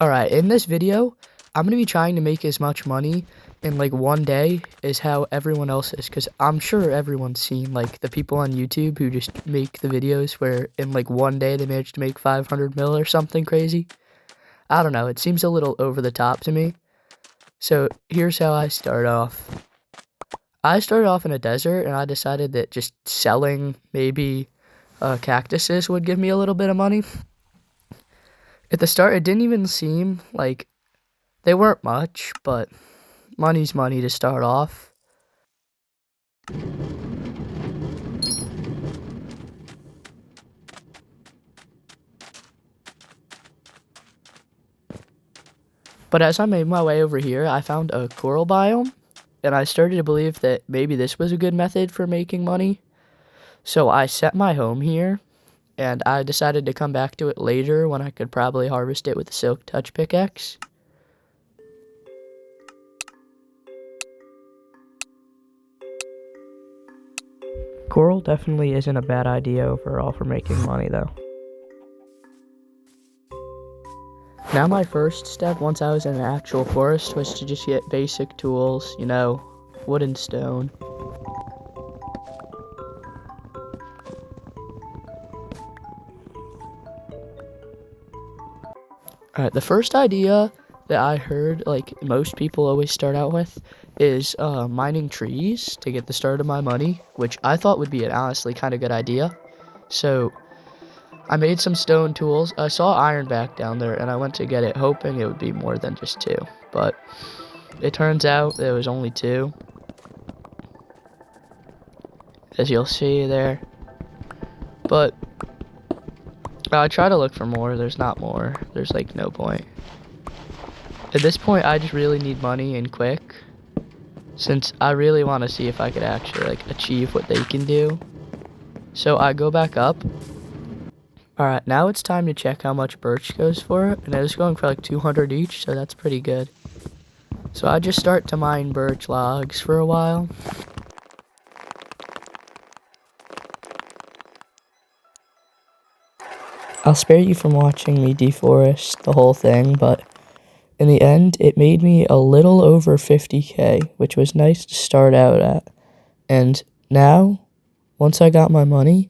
Alright, in this video, I'm gonna be trying to make as much money in like one day as how everyone else is, because I'm sure everyone's seen like the people on YouTube who just make the videos where in like one day they manage to make 500 mil or something crazy. I don't know, it seems a little over the top to me. So here's how I start off. I started off in a desert and I decided that just selling maybe cactuses would give me a little bit of money. At the start, it didn't even seem like they weren't much, but money's money to start off. But as I made my way over here, I found a coral biome, and I started to believe that maybe this was a good method for making money. So I set my home here, and I decided to come back to it later when I could probably harvest it with a silk touch pickaxe. Coral definitely isn't a bad idea overall for making money though. Now my first step once I was in an actual forest was to just get basic tools, you know, wood and stone. Alright, the first idea that I heard, like most people always start out with, is mining trees to get the start of my money, which I thought would be an honestly kind of good idea. So I made some stone tools. I saw iron back down there, and I went to get it, hoping it would be more than just two. But it turns out there was only two, as you'll see there. But I try to look for more. There's not more. There's like no point. At this point, I just really need money and quick, since I really want to see if I could actually like achieve what they can do. So I go back up. Alright, now it's time to check how much birch goes for, and it was going for like 200 each, so that's pretty good. So I just start to mine birch logs for a while. I'll spare you from watching me deforest the whole thing, but in the end, it made me a little over 50k, which was nice to start out at. And now, once I got my money,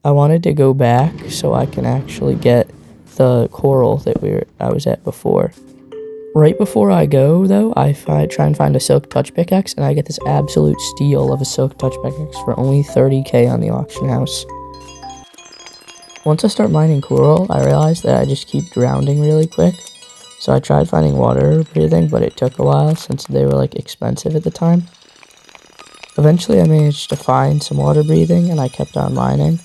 I wanted to go back so I can actually get the coral that I was at before. Right before I go, though, I try and find a silk touch pickaxe, and I get this absolute steal of a silk touch pickaxe for only 30k on the auction house. Once I start mining coral, I realized that I just keep drowning really quick. So I tried finding water breathing, but it took a while since they were like expensive at the time. Eventually I managed to find some water breathing, and I kept on mining.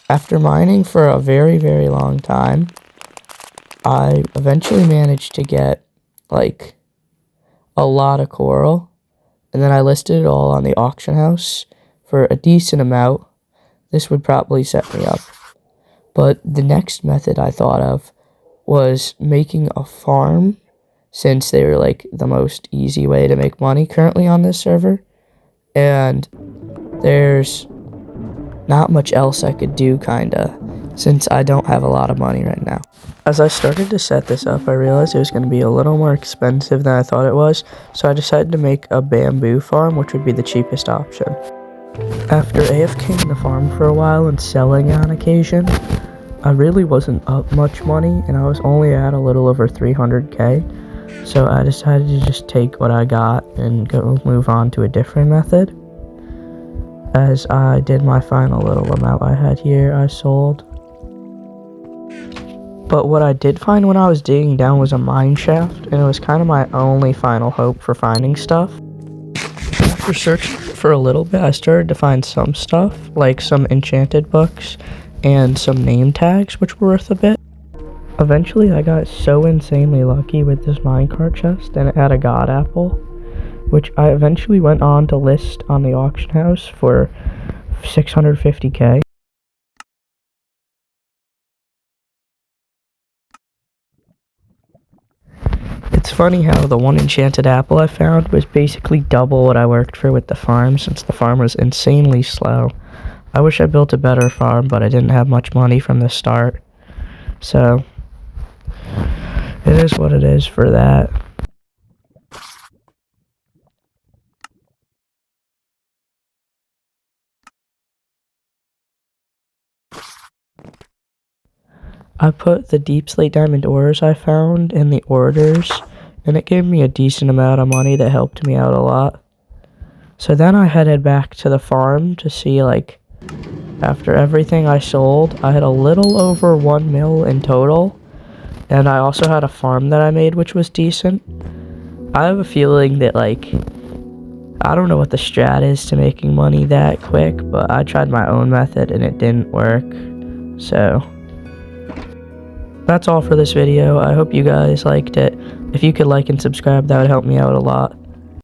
After mining for a very, very long time, I eventually managed to get like a lot of coral, and then I listed it all on the auction house for a decent amount. This would probably set me up. But the next method I thought of was making a farm, since they were like the most easy way to make money currently on this server. And there's not much else I could do, kinda, since I don't have a lot of money right now. As I started to set this up, I realized it was going to be a little more expensive than I thought it was, so I decided to make a bamboo farm, which would be the cheapest option. After AFKing the farm for a while and selling on occasion, I really wasn't up much money, and I was only at a little over 300k, so I decided to just take what I got and move on to a different method. As I did my final little amount I had here, I sold. But what I did find when I was digging down was a mine shaft, and it was kind of my only final hope for finding stuff. After searching for a little bit, I started to find some stuff, like some enchanted books and some name tags, which were worth a bit. Eventually, I got so insanely lucky with this minecart chest, and it had a god apple, which I eventually went on to list on the auction house for 650k. It's funny how the one enchanted apple I found was basically double what I worked for with the farm, since the farm was insanely slow. I wish I built a better farm, but I didn't have much money from the start. So is what it is for that. I put the deep slate diamond ores I found in the orders, and it gave me a decent amount of money that helped me out a lot. So then I headed back to the farm to see, like, after everything I sold, I had a little over 1 mil in total, and I also had a farm that I made which was decent. I have a feeling that, like, I don't know what the strat is to making money that quick, but I tried my own method and it didn't work. So that's all for this video. I hope you guys liked it. If you could like and subscribe, that would help me out a lot.